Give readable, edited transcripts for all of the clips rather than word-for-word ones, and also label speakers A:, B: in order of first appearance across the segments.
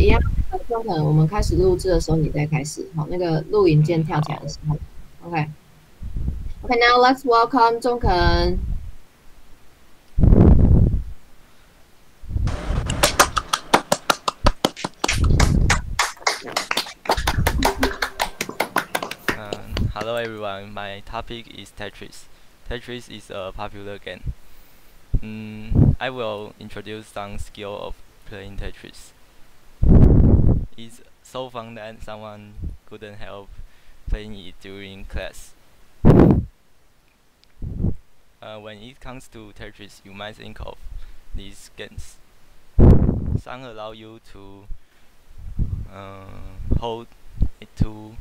A: 一样，中肯，我们开始录制的时候你再开始，好，那个录影键跳起来的时候，OK。Okay, now let's welcome 中肯。
B: Hello everyone, my topic is Tetris. Tetris is a popular game. I will introduce some skill of playing Tetris. It's so fun that someone couldn't help playing it during class. When it comes to Tetris, you might think of these games. Some allow you to hold it to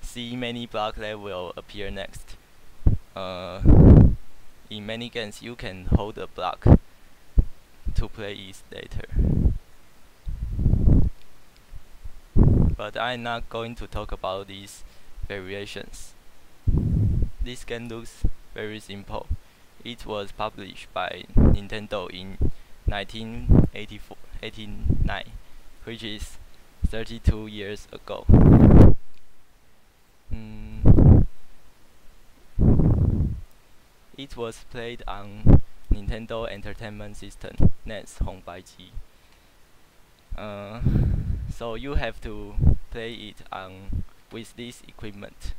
B: see many blocks that will appear next. In many games, you can hold a block to play it later. But I'm not going to talk about these variations. This game looks very simple. It was published by Nintendo in 1989, which is 32 years ago. It was played on Nintendo Entertainment System NES 红白机. So you have to play it with this equipment.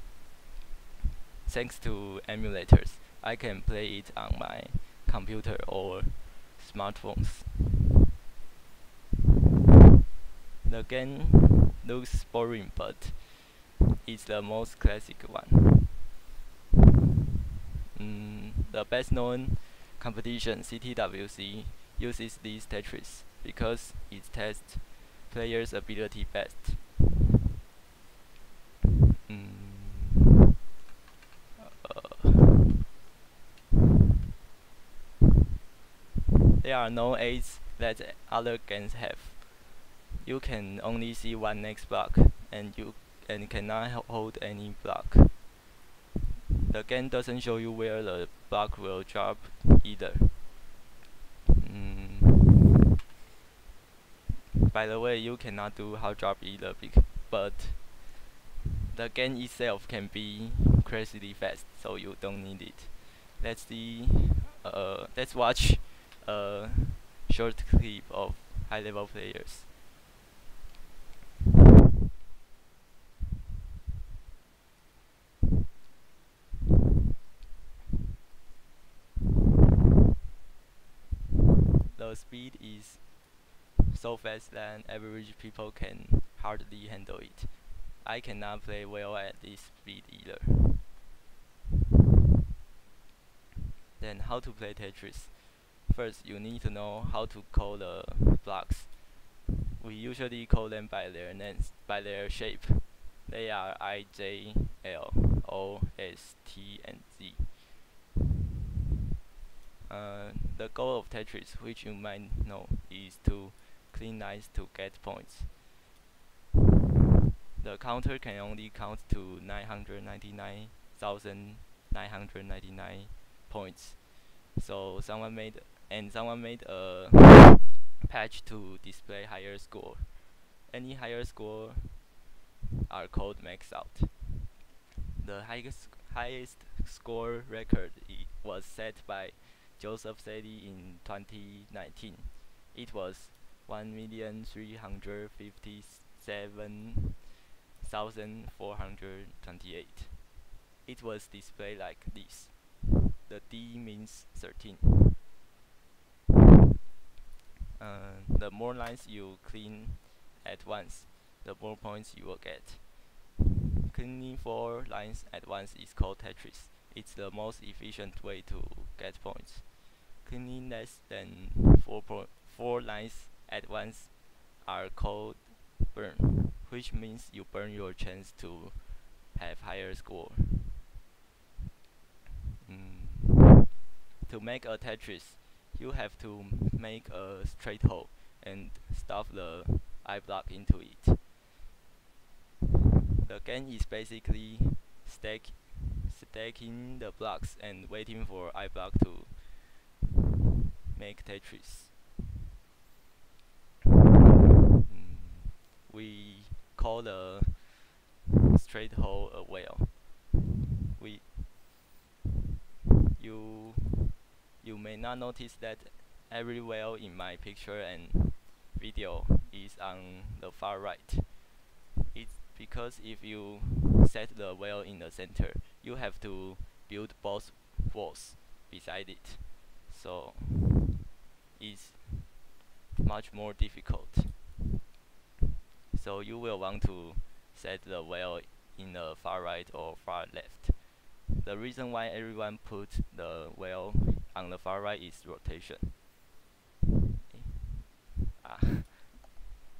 B: Thanks to emulators, I can play it on my computer or smartphones. The game looks boring, but it's the most classic one. The best known competition, CTWC, uses this Tetris because it tests players' ability best. There are no aids that other games have. You can only see one next block, and you cannot hold any block. The game doesn't show you where the block will drop either. By the way, you cannot do hard drop either, but the game itself can be crazily fast, so you don't need it. Let's watch a short clip of high-level players. The speed is so fast that average people can hardly handle it. I cannot play well at this speed either. Then how to play Tetris? First, you need to know how to call the blocks. We usually call them by their names, by their shape. They are I, J, L, O, S, T, and Z. The goal of Tetris, which you might know, is to clean lines to get points. The counter can only count to 999,999 points. So someone made a patch to display higher score. Any higher score are called max out. The highest score record was set by Joseph Sadie in 2019. It was 1,357,428. It was displayed like this. The D means 13. The more lines you clean at once, the more points you will get. Cleaning 4 lines at once is called Tetris. It's the most efficient way to get points. Cleaning less than 4 lines at once are called burn, which means you burn your chance to have higher score. To make a Tetris, you have to make a straight hole and stuff the I block into it. The game is basically stacking the blocks and waiting for I block to make Tetris. call the straight hole a well. We you you may not notice that every well in my picture and video is on the far right. It's because if you set the well in the center, you have to build both walls beside it. So it's much more difficult. So you will want to set the well in the far right or far left. The reason why everyone put the well on the far right is rotation.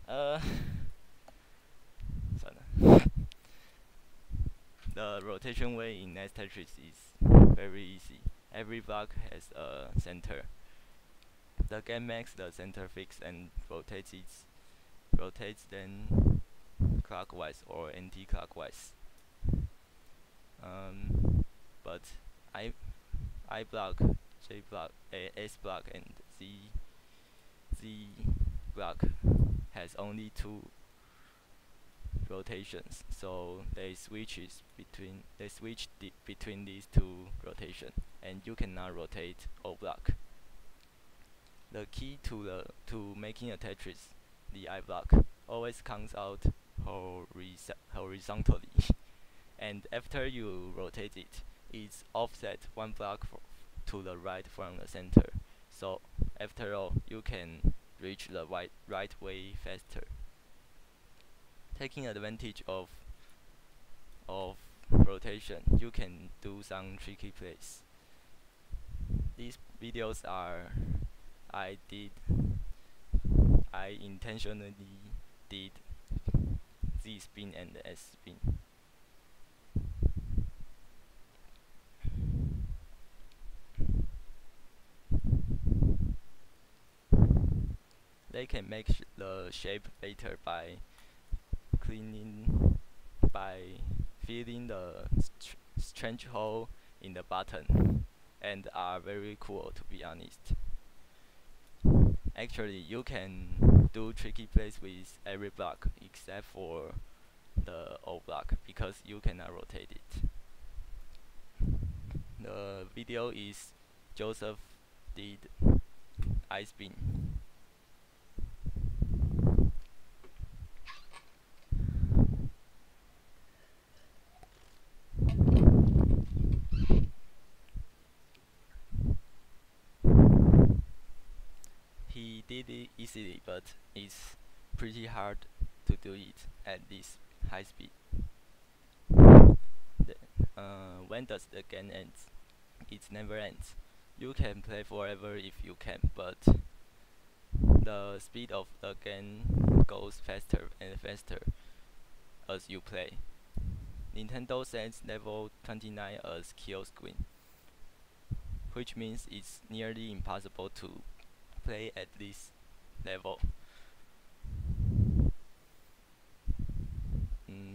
B: Ah, 算了。The rotation way in Nest Tetris is very easy. Every block has a center. The game makes the center fixed and rotates then clockwise or anti-clockwise. But I block, J block, S block, and Z block has only two rotations, so they switch between these two rotations, and you cannot rotate O block. The key to making a Tetris, the I block, always comes out horizontally, and after you rotate it, it's offset one block to the right from the center. So after all, you can reach the right way faster. Taking advantage of rotation, you can do some tricky plays. These videos are I intentionally did Z spin and S spin. They can make the shape better by filling the strange hole in the button, and are very cool, to be honest. Actually, you can do tricky plays with every block except for the O block because you cannot rotate it. The video is Joseph did I spin. He did it easily, but it's pretty hard to do it at this high speed. When does the game end? It never ends. You can play forever if you can, but the speed of the game goes faster and faster as you play. Nintendo sets level 29 as kill screen, which means it's nearly impossible to play at this level.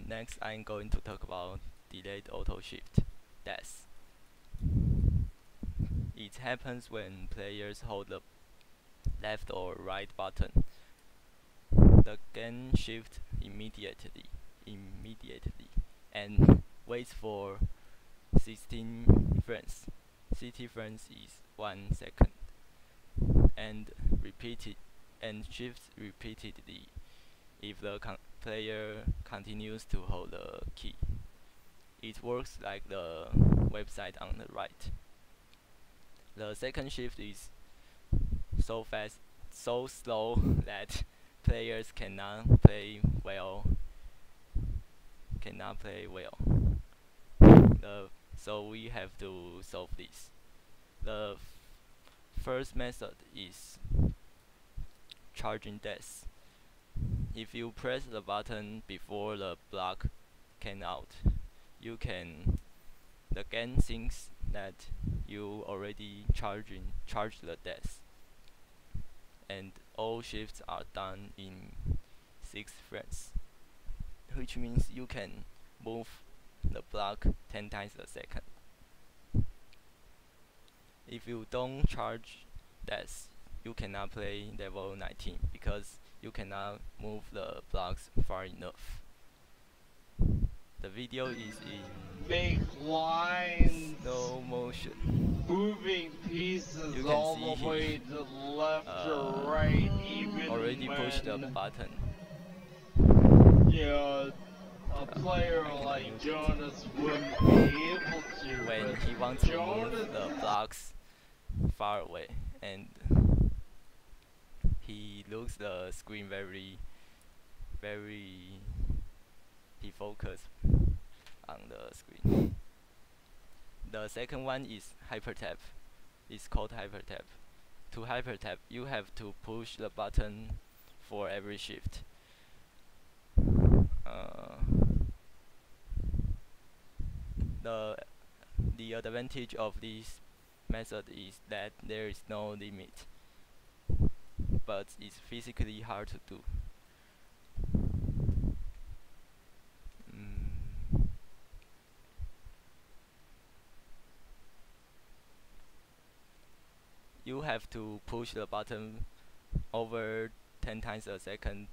B: Next, I'm going to talk about delayed auto shift, DAS. It happens when players hold the left or right button. The game shifts immediately, and waits for 16 frames. 60 frames is 1 second, and shifts repeatedly if the player continues to hold the key. It works like the website on the right. The second shift is so slow that players cannot play well. So we have to solve this. The first method is charging DAS. If you press the button before the block came out, the game thinks that you already charged the DAS, and all shifts are done in 6 frames, which means you can move the block 10 times a second. If you don't charge DAS, you cannot play level 19 because you cannot move the blocks far enough. The video is in
C: fake lines,
B: slow motion.
C: moving
B: You
C: pieces
B: can
C: all
B: see
C: the way
B: he
C: to the left or right, even
B: already pushed the
C: when,
B: button.
C: a player
B: I can
C: like
B: unmute it.
C: Jonas wouldn't be able to,
B: When
C: but
B: he wants to move
C: Jonas,
B: the blocks far away, and he looks the screen very he focus on the screen. The second one is hyper tap. It's called hyper tap. To hyper tap, you have to push the button for every shift. Uh, the the advantage of this method is that there is no limit, but it's physically hard to do. Mm, you have to push the button over 10 times a second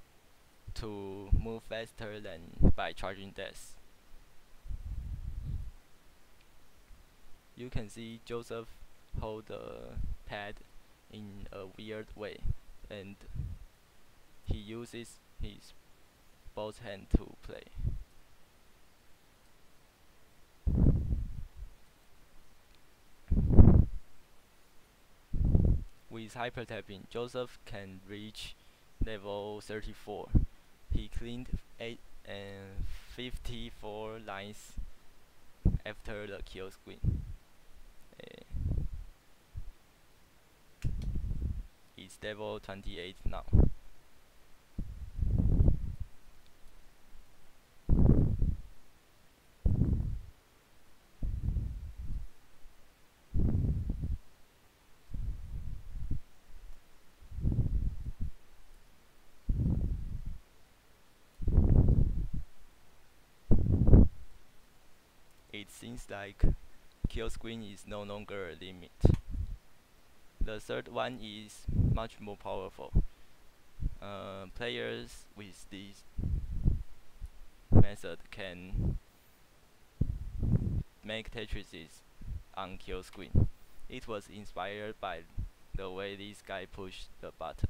B: to move faster than by charging this. You can see Joseph hold the pad in a weird way, and he uses his both hand to play. With hyper tapping, Joseph can reach level 34. He cleaned 54 lines after the kill screen. It's level 28 now. It seems like kill screen is no longer a limit. The third one is much more powerful. Players with this method can make Tetris on kill screen. It was inspired by the way this guy pushed the button.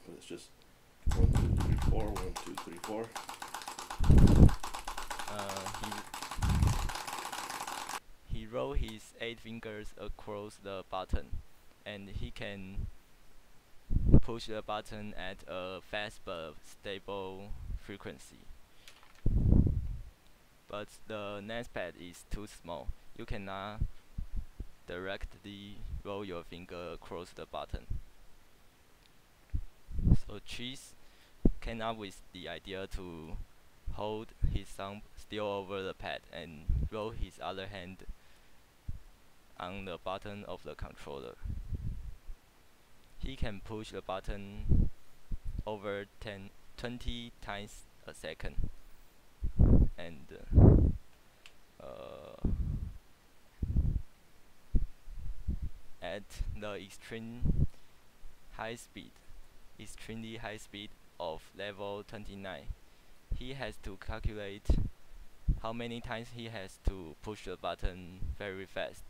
D: But it's just 1, 2, 3, 4, 1, 2, 3, 4.
B: He rolled his 8 fingers across the button, and he can push the button at a fast but stable frequency. But the NAS pad is too small. You cannot directly roll your finger across the button. So Cheese came up with the idea to hold his thumb still over the pad and roll his other hand on the button of the controller. He can push the button over 20 times a second, and at the extremely high speed of level 29, he has to calculate how many times he has to push the button very fast.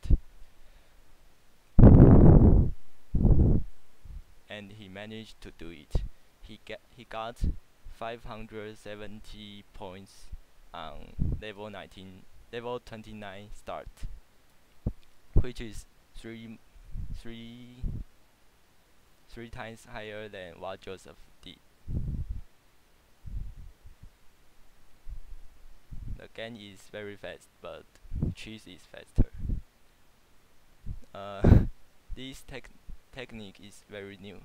B: And he managed to do it. He got 570 points on level 29 start, which is three times higher than what Joseph did. The game is very fast, but Cheese is faster. This technique is very new.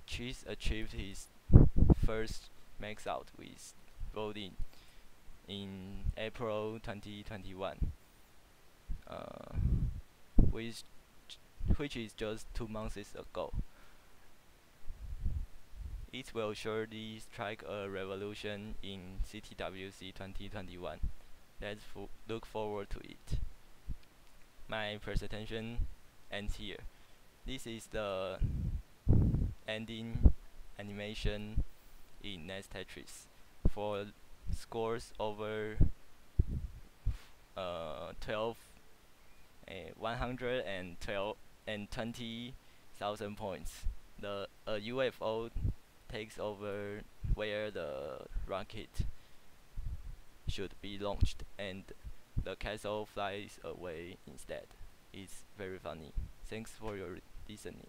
B: Cheese achieved his first max out with voting in April 2021, which is just 2 months ago. It will surely strike a revolution in CTWC 2021. Let's look forward to it. My presentation ends here. This is the ending animation in NES Tetris. For scores over 12 112 and 20,000 points. The UFO takes over where the rocket should be launched, and the castle flies away instead. It's very funny. Thanks for your listening.